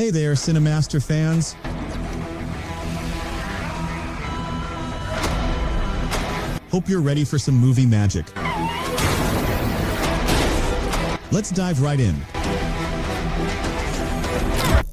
Hey there, Cinemaster fans! Hope you're ready for some movie magic. Let's dive right in.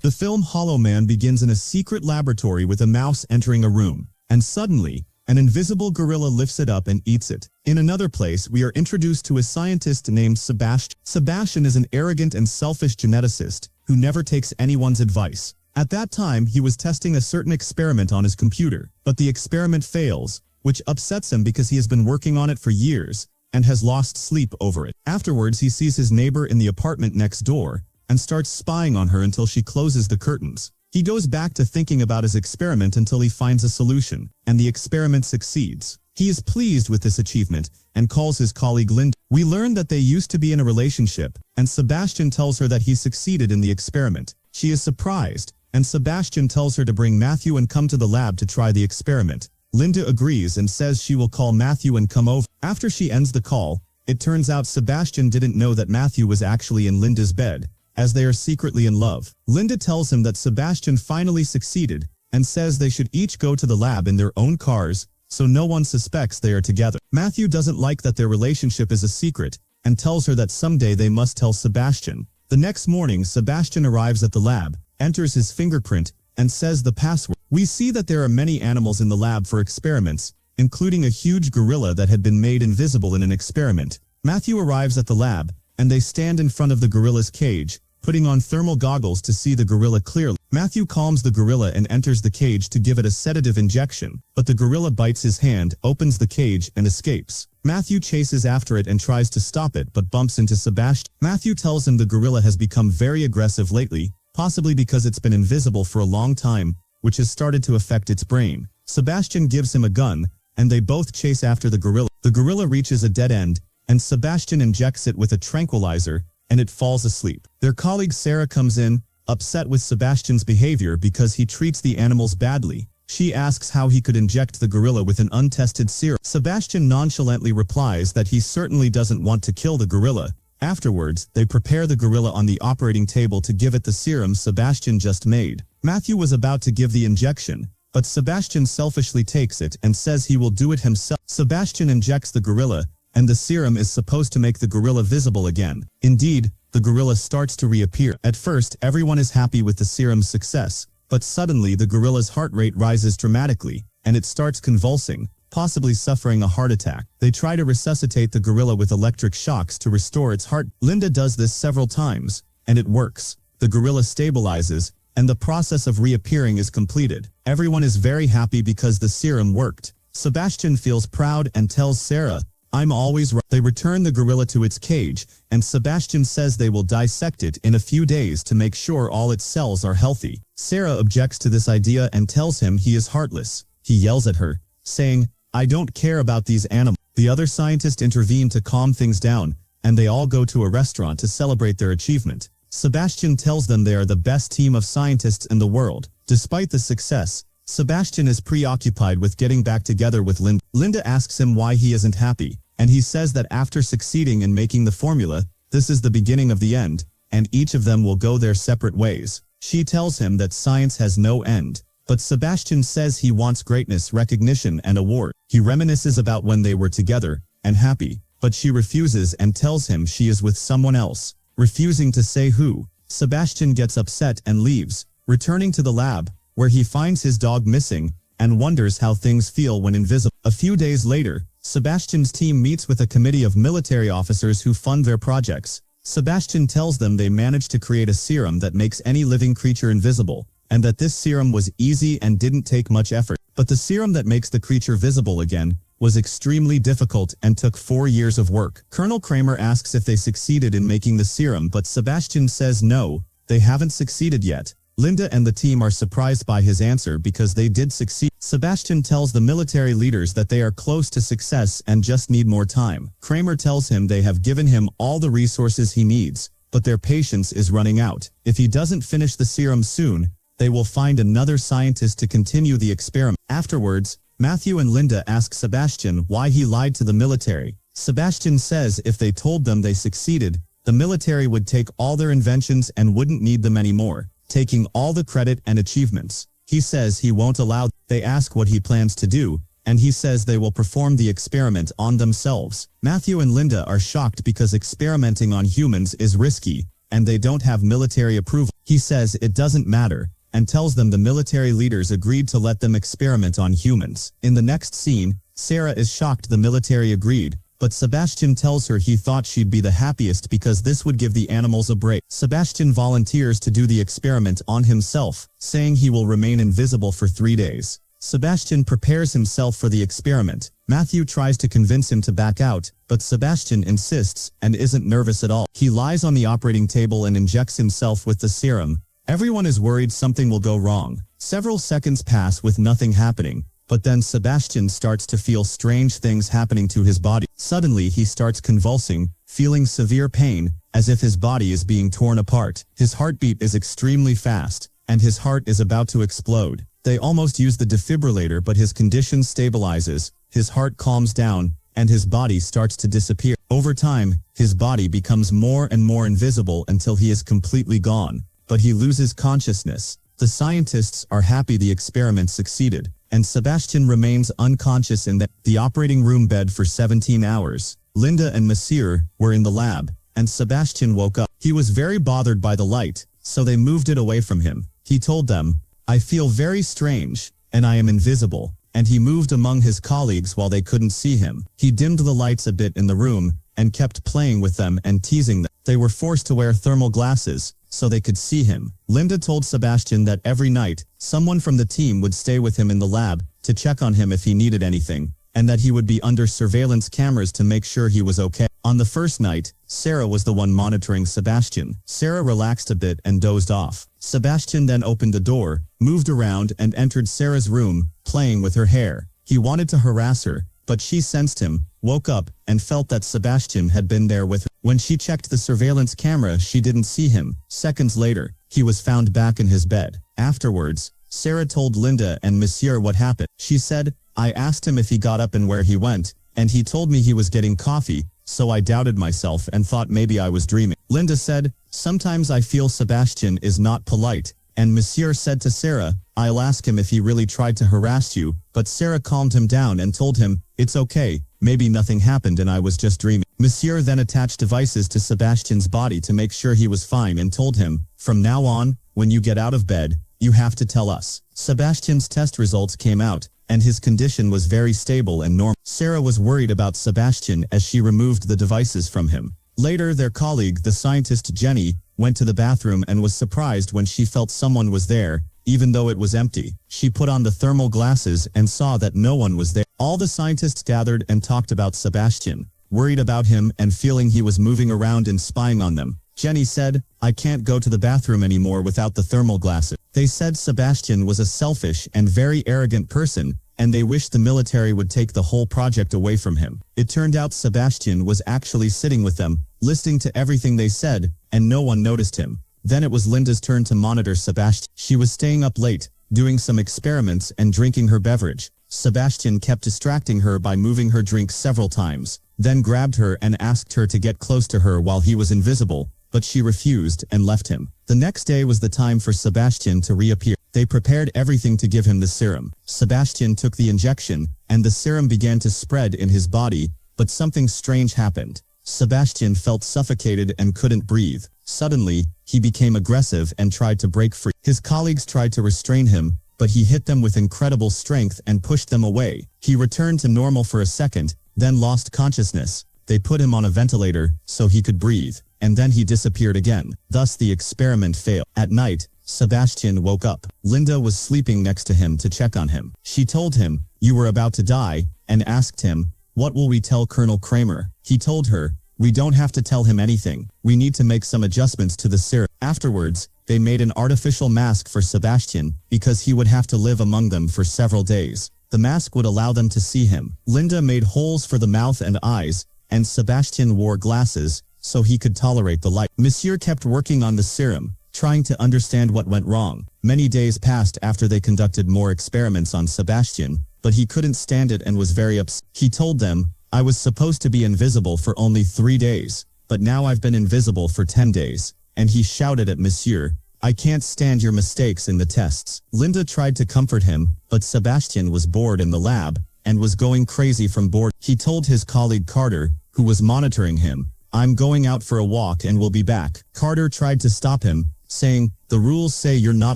The film Hollow Man begins in a secret laboratory with a mouse entering a room, and suddenly, an invisible gorilla lifts it up and eats it. In another place, we are introduced to a scientist named Sebastian. Sebastian is an arrogant and selfish geneticist who never takes anyone's advice. At that time, he was testing a certain experiment on his computer, but the experiment fails, which upsets him because he has been working on it for years and has lost sleep over it. Afterwards, he sees his neighbor in the apartment next door and starts spying on her until she closes the curtains. He goes back to thinking about his experiment until he finds a solution, and the experiment succeeds. He is pleased with this achievement and calls his colleague Linda. We learn that they used to be in a relationship, and Sebastian tells her that he succeeded in the experiment. She is surprised, and Sebastian tells her to bring Matthew and come to the lab to try the experiment. Linda agrees and says she will call Matthew and come over. After she ends the call, it turns out Sebastian didn't know that Matthew was actually in Linda's bed, as they are secretly in love. Linda tells him that Sebastian finally succeeded and says they should each go to the lab in their own cars, so no one suspects they are together. Matthew doesn't like that their relationship is a secret and tells her that someday they must tell Sebastian. The next morning, Sebastian arrives at the lab, enters his fingerprint, and says the password. We see that there are many animals in the lab for experiments, including a huge gorilla that had been made invisible in an experiment. Matthew arrives at the lab, and they stand in front of the gorilla's cage, putting on thermal goggles to see the gorilla clearly. Matthew calms the gorilla and enters the cage to give it a sedative injection, but the gorilla bites his hand, opens the cage, and escapes. Matthew chases after it and tries to stop it but bumps into Sebastian. Matthew tells him the gorilla has become very aggressive lately, possibly because it's been invisible for a long time, which has started to affect its brain. Sebastian gives him a gun, and they both chase after the gorilla. The gorilla reaches a dead end, and Sebastian injects it with a tranquilizer, and it falls asleep. Their colleague Sarah comes in, upset with Sebastian's behavior because he treats the animals badly. She asks how he could inject the gorilla with an untested serum. Sebastian nonchalantly replies that he certainly doesn't want to kill the gorilla. Afterwards, they prepare the gorilla on the operating table to give it the serum Sebastian just made. Matthew was about to give the injection, but Sebastian selfishly takes it and says he will do it himself. Sebastian injects the gorilla, and the serum is supposed to make the gorilla visible again. Indeed, the gorilla starts to reappear. At first, everyone is happy with the serum's success, but suddenly the gorilla's heart rate rises dramatically, and it starts convulsing, possibly suffering a heart attack. They try to resuscitate the gorilla with electric shocks to restore its heart. Linda does this several times, and it works. The gorilla stabilizes, and the process of reappearing is completed. Everyone is very happy because the serum worked. Sebastian feels proud and tells Sarah, "I'm always right." They return the gorilla to its cage, and Sebastian says they will dissect it in a few days to make sure all its cells are healthy. Sarah objects to this idea and tells him he is heartless. He yells at her, saying, "I don't care about these animals." The other scientists intervene to calm things down, and they all go to a restaurant to celebrate their achievement. Sebastian tells them they are the best team of scientists in the world. Despite the success, Sebastian is preoccupied with getting back together with Linda. Linda asks him why he isn't happy, and he says that after succeeding in making the formula, this is the beginning of the end, and each of them will go their separate ways. She tells him that science has no end, but Sebastian says he wants greatness, recognition, and award. He reminisces about when they were together and happy, but she refuses and tells him she is with someone else. Refusing to say who, Sebastian gets upset and leaves, returning to the lab, where he finds his dog missing, and wonders how things feel when invisible. A few days later, Sebastian's team meets with a committee of military officers who fund their projects. Sebastian tells them they managed to create a serum that makes any living creature invisible, and that this serum was easy and didn't take much effort. But the serum that makes the creature visible again was extremely difficult and took 4 years of work. Colonel Kramer asks if they succeeded in making the serum, but Sebastian says no, they haven't succeeded yet. Linda and the team are surprised by his answer because they did succeed. Sebastian tells the military leaders that they are close to success and just need more time. Kramer tells him they have given him all the resources he needs, but their patience is running out. If he doesn't finish the serum soon, they will find another scientist to continue the experiment. Afterwards, Matthew and Linda ask Sebastian why he lied to the military. Sebastian says if they told them they succeeded, the military would take all their inventions and wouldn't need them anymore. taking all the credit and achievements. He says he won't allow. They ask what he plans to do, and he says they will perform the experiment on themselves. Matthew and Linda are shocked because experimenting on humans is risky, and they don't have military approval. He says it doesn't matter, and tells them the military leaders agreed to let them experiment on humans. In the next scene, Sarah is shocked the military agreed, but Sebastian tells her he thought she'd be the happiest because this would give the animals a break. Sebastian volunteers to do the experiment on himself, saying he will remain invisible for 3 days. Sebastian prepares himself for the experiment. Matthew tries to convince him to back out, but Sebastian insists and isn't nervous at all. He lies on the operating table and injects himself with the serum. Everyone is worried something will go wrong. Several seconds pass with nothing happening, but then Sebastian starts to feel strange things happening to his body. Suddenly he starts convulsing, feeling severe pain, as if his body is being torn apart. His heartbeat is extremely fast, and his heart is about to explode. They almost use the defibrillator, but his condition stabilizes, his heart calms down, and his body starts to disappear. Over time, his body becomes more and more invisible until he is completely gone, but he loses consciousness. The scientists are happy the experiment succeeded, and Sebastian remains unconscious in the operating room bed for 17 hours. Linda and Monsieur were in the lab, and Sebastian woke up. He was very bothered by the light, so they moved it away from him. He told them, "I feel very strange, and I am invisible," and he moved among his colleagues while they couldn't see him. He dimmed the lights a bit in the room, and kept playing with them and teasing them. They were forced to wear thermal glasses, so they could see him. Linda told Sebastian that every night, someone from the team would stay with him in the lab, to check on him if he needed anything, and that he would be under surveillance cameras to make sure he was okay. On the first night, Sarah was the one monitoring Sebastian. Sarah relaxed a bit and dozed off. Sebastian then opened the door, moved around and entered Sarah's room, playing with her hair. He wanted to harass her, but she sensed him, woke up, and felt that Sebastian had been there with her. When she checked the surveillance camera, she didn't see him. Seconds later, he was found back in his bed. Afterwards, Sarah told Linda and Monsieur what happened. She said, "I asked him if he got up and where he went, and he told me he was getting coffee, so I doubted myself and thought maybe I was dreaming." Linda said, "Sometimes I feel Sebastian is not polite," and Monsieur said to Sarah, "I'll ask him if he really tried to harass you," but Sarah calmed him down and told him, "It's okay, maybe nothing happened and I was just dreaming." Monsieur then attached devices to Sebastian's body to make sure he was fine and told him, "From now on, when you get out of bed, you have to tell us." Sebastian's test results came out, and his condition was very stable and normal. Sarah was worried about Sebastian as she removed the devices from him. Later, their colleague, the scientist Jenny, went to the bathroom and was surprised when she felt someone was there, even though it was empty. She put on the thermal glasses and saw that no one was there. All the scientists gathered and talked about Sebastian, worried about him and feeling he was moving around and spying on them. Jenny said, "I can't go to the bathroom anymore without the thermal glasses." They said Sebastian was a selfish and very arrogant person, and they wished the military would take the whole project away from him. It turned out Sebastian was actually sitting with them, listening to everything they said, and no one noticed him. Then it was Linda's turn to monitor Sebastian. She was staying up late, doing some experiments and drinking her beverage. Sebastian kept distracting her by moving her drink several times, then grabbed her and asked her to get close to her while he was invisible, but she refused and left him. The next day was the time for Sebastian to reappear. They prepared everything to give him the serum. Sebastian took the injection, and the serum began to spread in his body, but something strange happened. Sebastian felt suffocated and couldn't breathe. Suddenly, he became aggressive and tried to break free. His colleagues tried to restrain him, but he hit them with incredible strength and pushed them away. He returned to normal for a second, then lost consciousness. They put him on a ventilator so he could breathe, and then he disappeared again. Thus the experiment failed. At night, Sebastian woke up. Linda was sleeping next to him to check on him. She told him, "You were about to die," and asked him, "What will we tell Colonel Kramer?" He told her, "We don't have to tell him anything. We need to make some adjustments to the serum." Afterwards, they made an artificial mask for Sebastian, because he would have to live among them for several days. The mask would allow them to see him. Linda made holes for the mouth and eyes, and Sebastian wore glasses, so he could tolerate the light. Monsieur kept working on the serum, trying to understand what went wrong. Many days passed after they conducted more experiments on Sebastian, but he couldn't stand it and was very upset. He told them, "I was supposed to be invisible for only 3 days, but now I've been invisible for 10 days. And he shouted at Monsieur, I can't stand your mistakes in the tests. Linda tried to comfort him, but Sebastian was bored in the lab and was going crazy from boredom. He told his colleague Carter, who was monitoring him, I'm going out for a walk and will be back. Carter tried to stop him, saying, the rules say you're not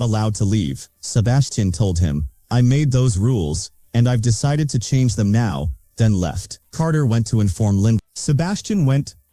allowed to leave. Sebastian told him, I made those rules, and I've decided to change them now, then left. Carter went to inform Linda. Sebastian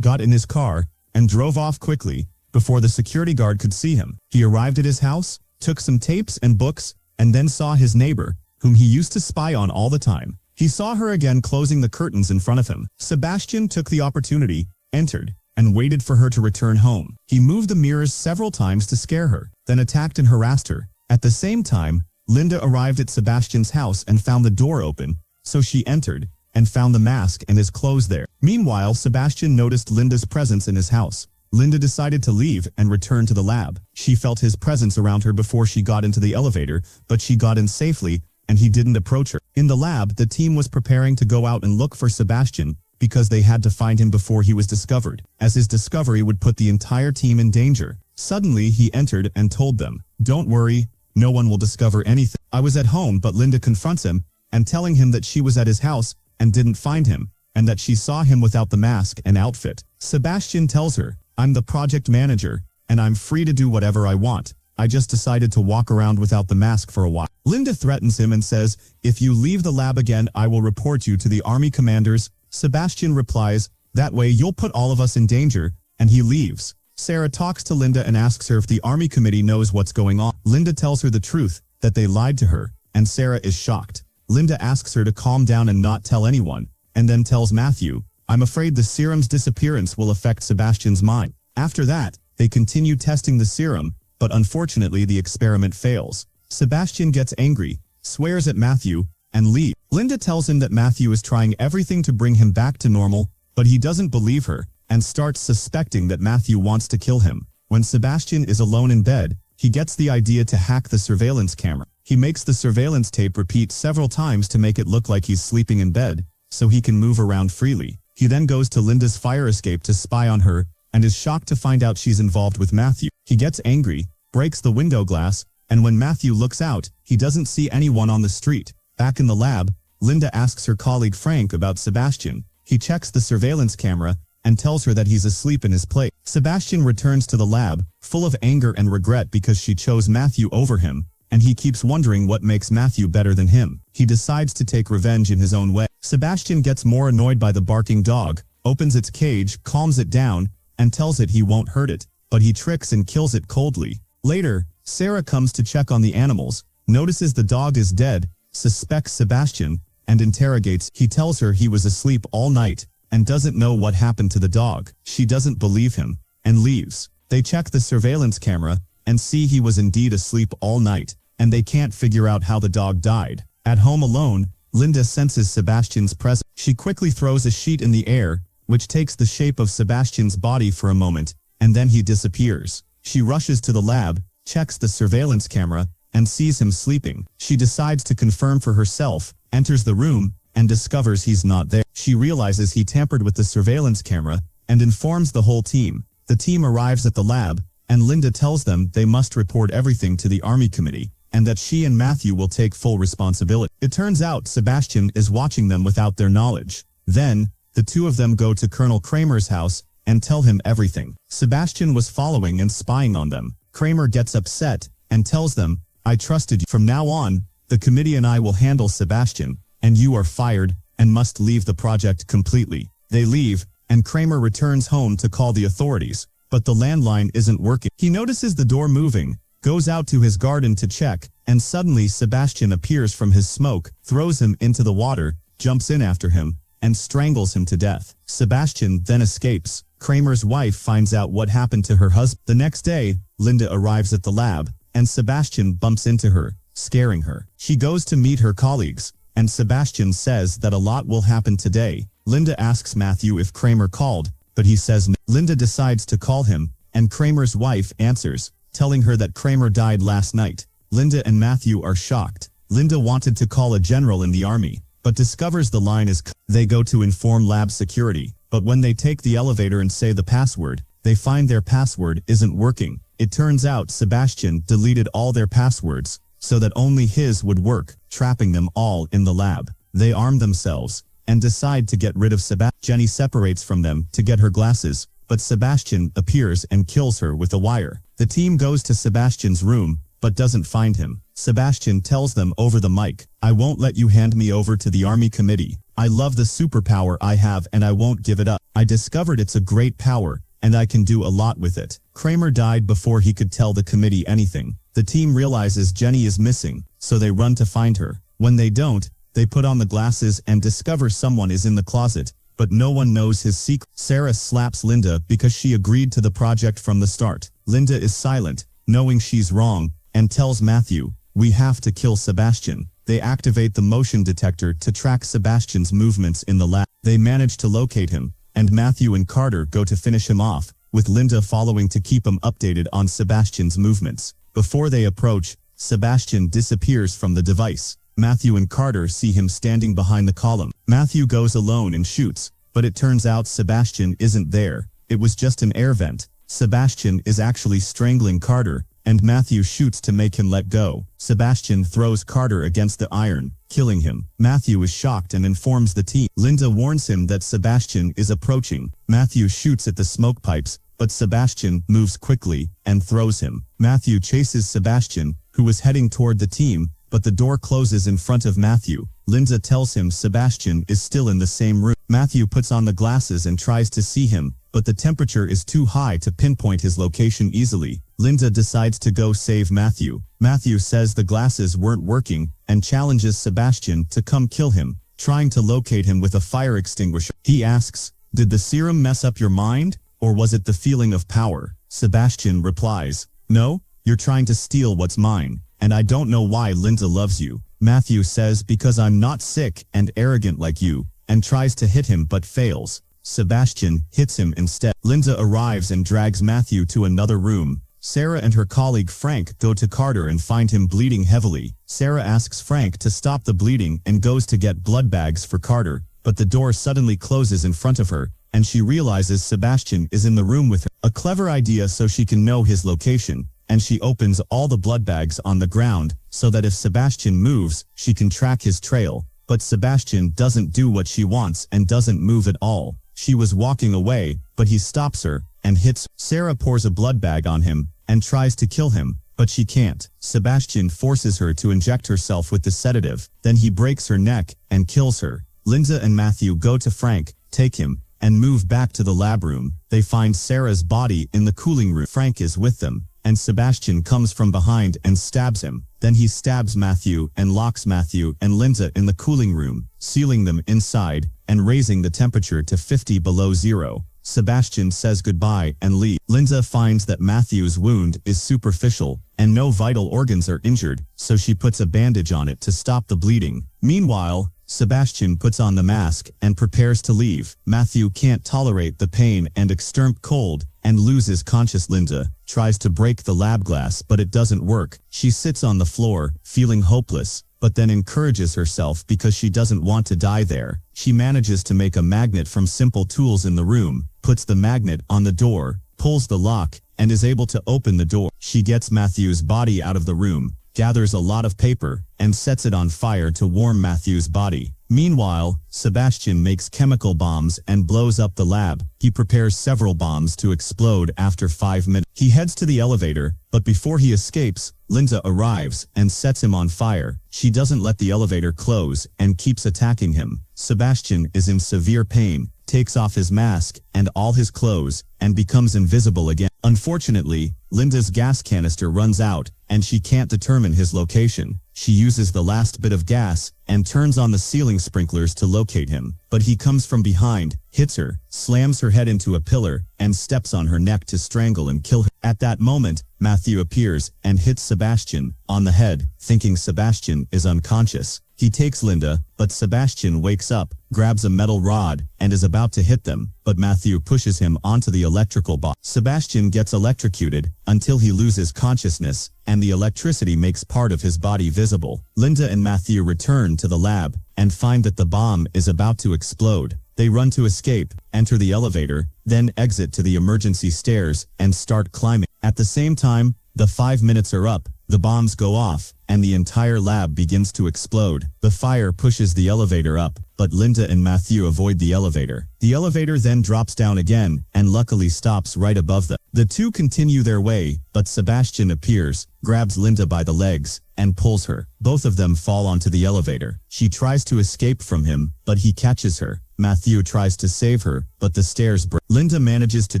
got in his car, and drove off quickly, before the security guard could see him. He arrived at his house, took some tapes and books, and then saw his neighbor, whom he used to spy on all the time. He saw her again closing the curtains in front of him. Sebastian took the opportunity, entered, and waited for her to return home. He moved the mirrors several times to scare her, then attacked and harassed her. At the same time, Linda arrived at Sebastian's house and found the door open, so she entered, and found the mask and his clothes there. Meanwhile, Sebastian noticed Linda's presence in his house. Linda decided to leave and return to the lab. She felt his presence around her before she got into the elevator, but she got in safely, and he didn't approach her. In the lab, the team was preparing to go out and look for Sebastian, because they had to find him before he was discovered, as his discovery would put the entire team in danger. Suddenly, he entered and told them, don't worry, no one will discover anything. I was at home, but Linda confronts him, and telling him that she was at his house, and didn't find him, and that she saw him without the mask and outfit. Sebastian tells her, I'm the project manager, and I'm free to do whatever I want. I just decided to walk around without the mask for a while. Linda threatens him and says, if you leave the lab again, I will report you to the army commanders. Sebastian replies, that way you'll put all of us in danger, and he leaves. Sarah talks to Linda and asks her if the army committee knows what's going on. Linda tells her the truth, that they lied to her, and Sarah is shocked. Linda asks her to calm down and not tell anyone, and then tells Matthew, I'm afraid the serum's disappearance will affect Sebastian's mind. After that, they continue testing the serum, but unfortunately the experiment fails. Sebastian gets angry, swears at Matthew, and leaves. Linda tells him that Matthew is trying everything to bring him back to normal, but he doesn't believe her, and starts suspecting that Matthew wants to kill him. When Sebastian is alone in bed, he gets the idea to hack the surveillance camera. He makes the surveillance tape repeat several times to make it look like he's sleeping in bed, so he can move around freely. He then goes to Linda's fire escape to spy on her, and is shocked to find out she's involved with Matthew. He gets angry, breaks the window glass, and when Matthew looks out, he doesn't see anyone on the street. Back in the lab, Linda asks her colleague Frank about Sebastian. He checks the surveillance camera, and tells her that he's asleep in his place. Sebastian returns to the lab, full of anger and regret because she chose Matthew over him, and he keeps wondering what makes Matthew better than him. He decides to take revenge in his own way. Sebastian gets more annoyed by the barking dog, opens its cage, calms it down, and tells it he won't hurt it, but he tricks and kills it coldly. Later, Sarah comes to check on the animals, notices the dog is dead, suspects Sebastian, and interrogates. He tells her he was asleep all night, and doesn't know what happened to the dog. She doesn't believe him, and leaves. They check the surveillance camera, and see he was indeed asleep all night, and they can't figure out how the dog died. At home alone, Linda senses Sebastian's presence. She quickly throws a sheet in the air, which takes the shape of Sebastian's body for a moment, and then he disappears. She rushes to the lab, checks the surveillance camera, and sees him sleeping. She decides to confirm for herself, enters the room, and discovers he's not there. She realizes he tampered with the surveillance camera, and informs the whole team. The team arrives at the lab, and Linda tells them they must report everything to the army committee, and that she and Matthew will take full responsibility. It turns out Sebastian is watching them without their knowledge. Then, the two of them go to Colonel Kramer's house, and tell him everything. Sebastian was following and spying on them. Kramer gets upset, and tells them, I trusted you. From now on, the committee and I will handle Sebastian, and you are fired, and must leave the project completely. They leave, and Kramer returns home to call the authorities, but the landline isn't working. He notices the door moving, goes out to his garden to check, and suddenly Sebastian appears from his smoke, throws him into the water, jumps in after him, and strangles him to death. Sebastian then escapes. Kramer's wife finds out what happened to her husband. The next day, Linda arrives at the lab, and Sebastian bumps into her, scaring her. She goes to meet her colleagues, and Sebastian says that a lot will happen today. Linda asks Matthew if Kramer called, but he says no. Linda decides to call him, and Kramer's wife answers, telling her that Kramer died last night. Linda and Matthew are shocked. Linda wanted to call a general in the army, but discovers the line is cut. They go to inform lab security, but when they take the elevator and say the password, they find their password isn't working. It turns out Sebastian deleted all their passwords so that only his would work, trapping them all in the lab. They arm themselves and decide to get rid of Sebastian. Jenny separates from them to get her glasses, but Sebastian appears and kills her with a wire. The team goes to Sebastian's room, but doesn't find him. Sebastian tells them over the mic, "I won't let you hand me over to the army committee. I love the superpower I have and I won't give it up. I discovered it's a great power, and I can do a lot with it." Kramer died before he could tell the committee anything. The team realizes Jenny is missing, so they run to find her. When they don't, they put on the glasses and discover someone is in the closet, but no one knows his secret. Sarah slaps Linda because she agreed to the project from the start. Linda is silent, knowing she's wrong, and tells Matthew, "We have to kill Sebastian." They activate the motion detector to track Sebastian's movements in the lab. They manage to locate him, and Matthew and Carter go to finish him off, with Linda following to keep him updated on Sebastian's movements. Before they approach, Sebastian disappears from the device. Matthew and Carter see him standing behind the column. Matthew goes alone and shoots, but it turns out Sebastian isn't there. It was just an air vent. Sebastian is actually strangling Carter, and Matthew shoots to make him let go. Sebastian throws Carter against the iron, killing him. Matthew is shocked and informs the team. Linda warns him that Sebastian is approaching. Matthew shoots at the smoke pipes, but Sebastian moves quickly and throws him. Matthew chases Sebastian, who was heading toward the team, but the door closes in front of Matthew. Linda tells him Sebastian is still in the same room. Matthew puts on the glasses and tries to see him, but the temperature is too high to pinpoint his location easily. Linda decides to go save Matthew. Matthew says the glasses weren't working and challenges Sebastian to come kill him, trying to locate him with a fire extinguisher. He asks, "Did the serum mess up your mind, or was it the feeling of power?" Sebastian replies, "No, you're trying to steal what's mine, and I don't know why Linda loves you." Matthew says, "Because I'm not sick and arrogant like you," and tries to hit him but fails. Sebastian hits him instead. Linda arrives and drags Matthew to another room. Sarah and her colleague Frank go to Carter and find him bleeding heavily. Sarah asks Frank to stop the bleeding and goes to get blood bags for Carter, but the door suddenly closes in front of her, and she realizes Sebastian is in the room with her. A clever idea so she can know his location, and she opens all the blood bags on the ground so that if Sebastian moves, she can track his trail. But Sebastian doesn't do what she wants and doesn't move at all. She was walking away, but he stops her and hits. Sarah pours a blood bag on him and tries to kill him, but she can't. Sebastian forces her to inject herself with the sedative. Then he breaks her neck and kills her. Linda and Matthew go to Frank, take him, and move back to the lab room. They find Sarah's body in the cooling room. Frank is with them, and Sebastian comes from behind and stabs him. Then he stabs Matthew and locks Matthew and Linda in the cooling room, sealing them inside and raising the temperature to 50 below zero. Sebastian says goodbye and leaves. Linda finds that Matthew's wound is superficial and no vital organs are injured, so she puts a bandage on it to stop the bleeding. Meanwhile, Sebastian puts on the mask and prepares to leave. Matthew can't tolerate the pain and extreme cold and loses conscious. Linda tries to break the lab glass, but it doesn't work. She sits on the floor, feeling hopeless, but then encourages herself because she doesn't want to die there. She manages to make a magnet from simple tools in the room, puts the magnet on the door, pulls the lock, and is able to open the door. She gets Matthew's body out of the room, gathers a lot of paper, and sets it on fire to warm Matthew's body. Meanwhile, Sebastian makes chemical bombs and blows up the lab. He prepares several bombs to explode after 5 minutes. He heads to the elevator, but before he escapes, Linda arrives and sets him on fire. She doesn't let the elevator close and keeps attacking him. Sebastian is in severe pain, takes off his mask and all his clothes, and becomes invisible again. Unfortunately, Linda's gas canister runs out, and she can't determine his location. She uses the last bit of gas and turns on the ceiling sprinklers to locate him, but he comes from behind, hits her, slams her head into a pillar, and steps on her neck to strangle and kill her. At that moment, Matthew appears and hits Sebastian on the head, thinking Sebastian is unconscious. He takes Linda, but Sebastian wakes up, grabs a metal rod, and is about to hit them, but Matthew pushes him onto the electrical box. Sebastian gets electrocuted until he loses consciousness, and the electricity makes part of his body visible. Linda and Matthew return to the lab and find that the bomb is about to explode. They run to escape, enter the elevator, then exit to the emergency stairs and start climbing. At the same time, the 5 minutes are up, the bombs go off, and the entire lab begins to explode. The fire pushes the elevator up, but Linda and Matthew avoid the elevator. The elevator then drops down again, and luckily stops right above them. The two continue their way, but Sebastian appears, grabs Linda by the legs, and pulls her. Both of them fall onto the elevator. She tries to escape from him, but he catches her. Matthew tries to save her, but the stairs break. Linda manages to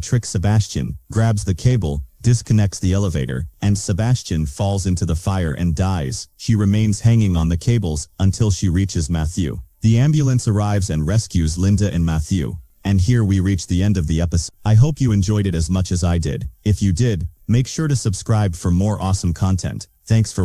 trick Sebastian, grabs the cable, disconnects the elevator, and Sebastian falls into the fire and dies. She remains hanging on the cables until she reaches Matthew. The ambulance arrives and rescues Linda and Matthew. And here we reach the end of the episode. I hope you enjoyed it as much as I did. If you did, make sure to subscribe for more awesome content. Thanks for watching.